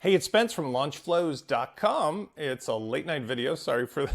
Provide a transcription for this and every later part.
Hey, it's Spence from LaunchFlows.com. It's a late night video. Sorry for the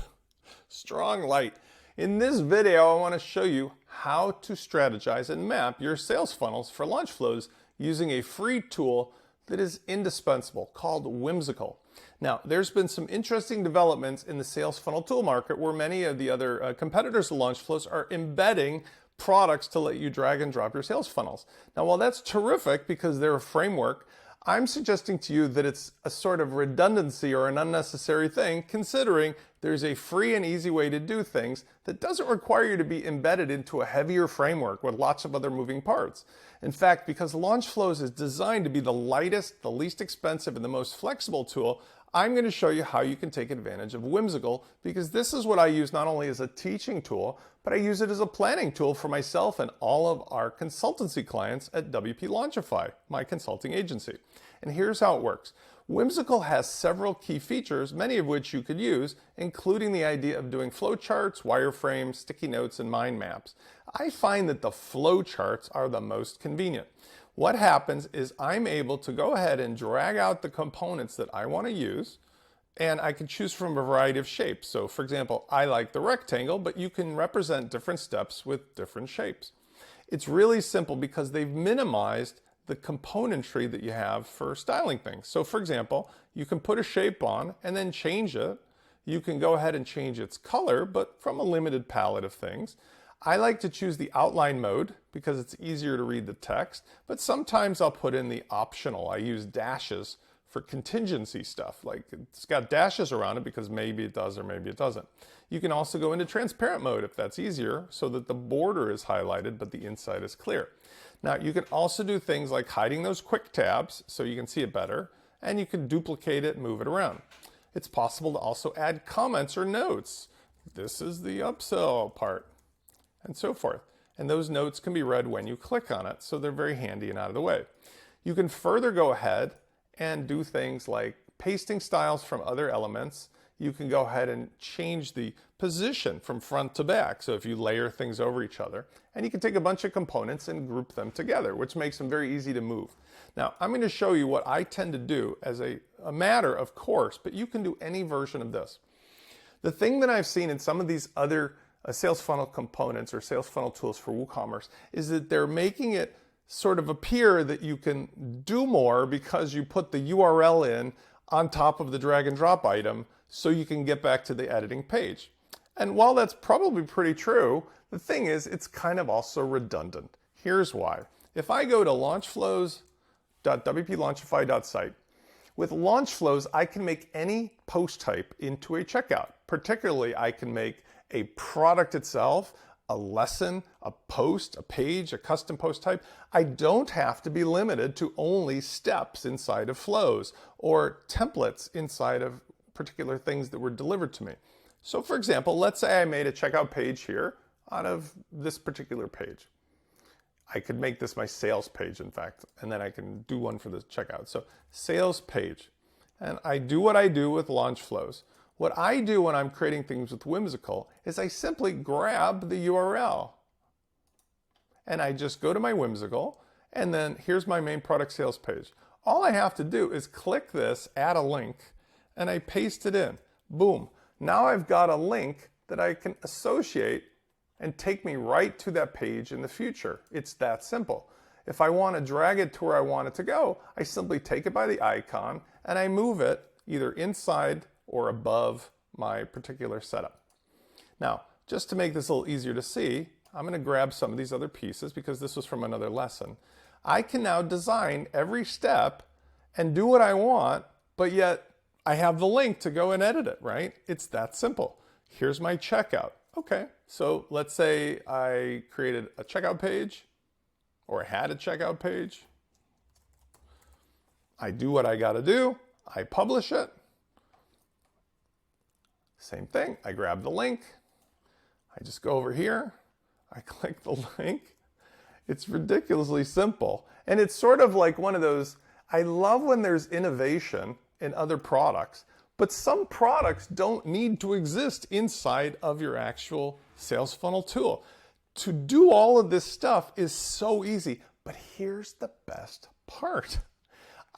strong light. In this video, I want to show you how to strategize and map your sales funnels for LaunchFlows using a free tool that is indispensable called Whimsical. Now, there's been some interesting developments in the sales funnel tool market where many of the other competitors of LaunchFlows are embedding products to let you drag and drop your sales funnels. Now, while that's terrific because they're a framework, I'm suggesting to you that it's a sort of redundancy or an unnecessary thing, considering there's a free and easy way to do things that doesn't require you to be embedded into a heavier framework with lots of other moving parts. In fact, because LaunchFlows is designed to be the lightest, the least expensive, and the most flexible tool, I'm going to show you how you can take advantage of Whimsical, because this is what I use not only as a teaching tool, but I use it as a planning tool for myself and all of our consultancy clients at WP Launchify, my consulting agency. And here's how it works. Whimsical has several key features, many of which you could use, including the idea of doing flowcharts, wireframes, sticky notes, and mind maps. I find that the flowcharts are the most convenient. What happens is I'm able to go ahead and drag out the components that I want to use, and I can choose from a variety of shapes. So for example, I like the rectangle, but you can represent different steps with different shapes. It's really simple because they've minimized the componentry that you have for styling things. So for example, you can put a shape on and then change it. You can go ahead and change its color, but from a limited palette of things. I like to choose the outline mode because it's easier to read the text, but sometimes I'll put in the optional. I use dashes for contingency stuff, like it's got dashes around it because maybe it does or maybe it doesn't. You can also go into transparent mode if that's easier, so that the border is highlighted but the inside is clear. Now you can also do things like hiding those quick tabs so you can see it better, and you can duplicate it and move it around. It's possible to also add comments or notes. This is the upsell part, and so forth. And those notes can be read when you click on it, so they're very handy and out of the way. You can further go ahead and do things like pasting styles from other elements. You can go ahead and change the position from front to back, so if you layer things over each other. And you can take a bunch of components and group them together, which makes them very easy to move. Now, I'm going to show you what I tend to do as a matter of course, but you can do any version of this. The thing that I've seen in some of these other sales funnel components or sales funnel tools for WooCommerce is that they're making it sort of appear that you can do more because you put the URL in on top of the drag and drop item so you can get back to the editing page. And while that's probably pretty true, the thing is it's kind of also redundant. Here's why. If I go to launchflows.wplaunchify.site, with LaunchFlows, I can make any post type into a checkout. Particularly, I can make a product itself, a lesson, a post, a page, a custom post type. I don't have to be limited to only steps inside of flows or templates inside of particular things that were delivered to me. So for example, let's say I made a checkout page here out of this particular page. I could make this my sales page, in fact, and then I can do one for the checkout. So sales page. And I do what I do with LaunchFlows. What I do when I'm creating things with Whimsical is I simply grab the URL and I just go to my Whimsical, and then here's my main product sales page. All I have to do is click this, add a link, and I paste it in. Boom. Now I've got a link that I can associate and take me right to that page in the future. It's that simple. If I want to drag it to where I want it to go, I simply take it by the icon and I move it either inside or above my particular setup. Now, just to make this a little easier to see, I'm going to grab some of these other pieces because this was from another lesson. I can now design every step and do what I want, but yet I have the link to go and edit it, right? It's that simple. Here's my checkout. Okay, so let's say I created a checkout page, or I had a checkout page. I do what I got to do. I publish it. Same thing, I grab the link, I just go over here, I click the link. It's ridiculously simple. And it's sort of like one of those, I love when there's innovation in other products, but some products don't need to exist inside of your actual sales funnel tool. To do all of this stuff is so easy, but here's the best part.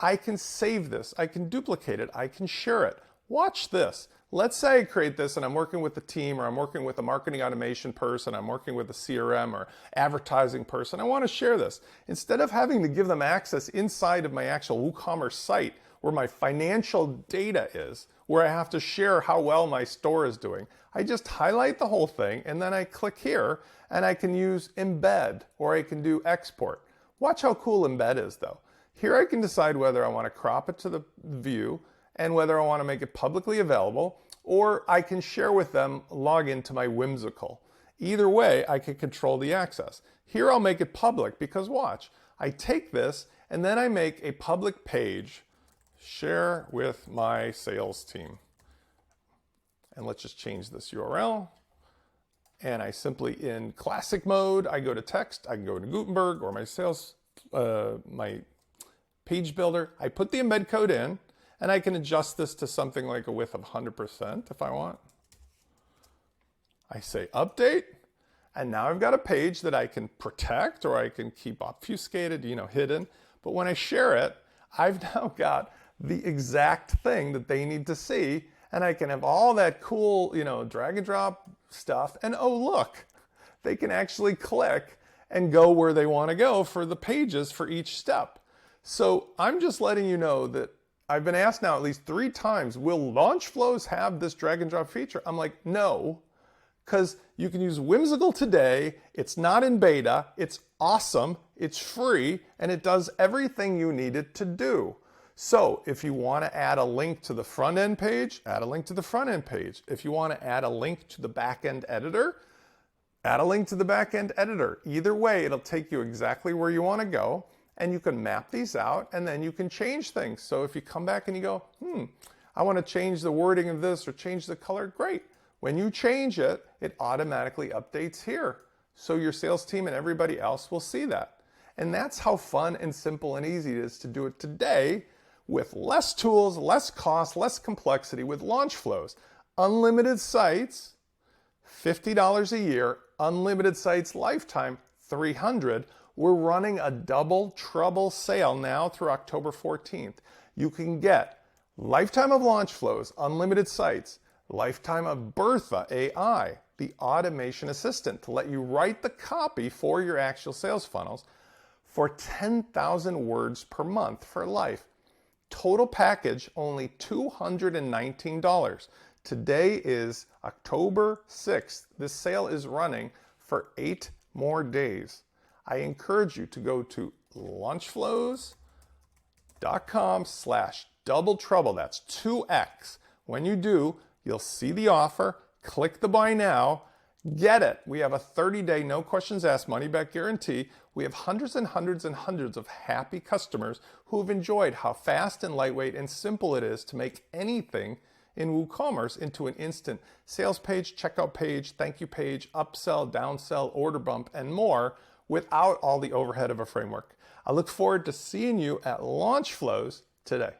I can save this, I can duplicate it, I can share it. Watch this. Let's say I create this and I'm working with a team, or I'm working with a marketing automation person, I'm working with a CRM or advertising person. I want to share this. Instead of having to give them access inside of my actual WooCommerce site where my financial data is, where I have to share how well my store is doing, I just highlight the whole thing and then I click here and I can use embed, or I can do export. Watch how cool embed is though. Here I can decide whether I want to crop it to the view and whether I want to make it publicly available, or I can share with them, log into my Whimsical. Either way, I can control the access. Here I'll make it public because watch, I take this and then I make a public page, share with my sales team. And let's just change this URL. And I simply, in classic mode, I go to text, I can go to Gutenberg or my sales, my page builder. I put the embed code in, and I can adjust this to something like a width of 100% if I want. I say update, and now I've got a page that I can protect, or I can keep obfuscated, hidden. But when I share it, I've now got the exact thing that they need to see, and I can have all that cool, drag and drop stuff. And oh, look, they can actually click and go where they want to go for the pages for each step. So I'm just letting you know that I've been asked now at least 3 times, will LaunchFlows have this drag and drop feature? I'm like, no, because you can use Whimsical today. It's not in beta. It's awesome. It's free, and it does everything you need it to do. So if you want to add a link to the front end page, add a link to the front end page. If you want to add a link to the back end editor, add a link to the back end editor. Either way, it'll take you exactly where you want to go. And you can map these out, and then you can change things. So if you come back and you go, I want to change the wording of this or change the color, great. When you change it, it automatically updates here. So your sales team and everybody else will see that. And that's how fun and simple and easy it is to do it today with less tools, less cost, less complexity with LaunchFlows. Unlimited sites, $50 a year, unlimited sites lifetime, $300. We're running a double trouble sale now through October 14th. You can get lifetime of LaunchFlows, unlimited sites, lifetime of Bertha AI, the automation assistant to let you write the copy for your actual sales funnels for 10,000 words per month for life. Total package only $219. Today is October 6th. This sale is running for 8 more days. I encourage you to go to launchflows.com/double trouble. That's 2x. When you do, you'll see the offer, click the buy now, get it. We have a 30-day no questions asked money back guarantee. We have hundreds and hundreds and hundreds of happy customers who have enjoyed how fast and lightweight and simple it is to make anything in WooCommerce into an instant sales page, checkout page, thank you page, upsell, downsell, order bump, and more, without all the overhead of a framework. I look forward to seeing you at LaunchFlows today.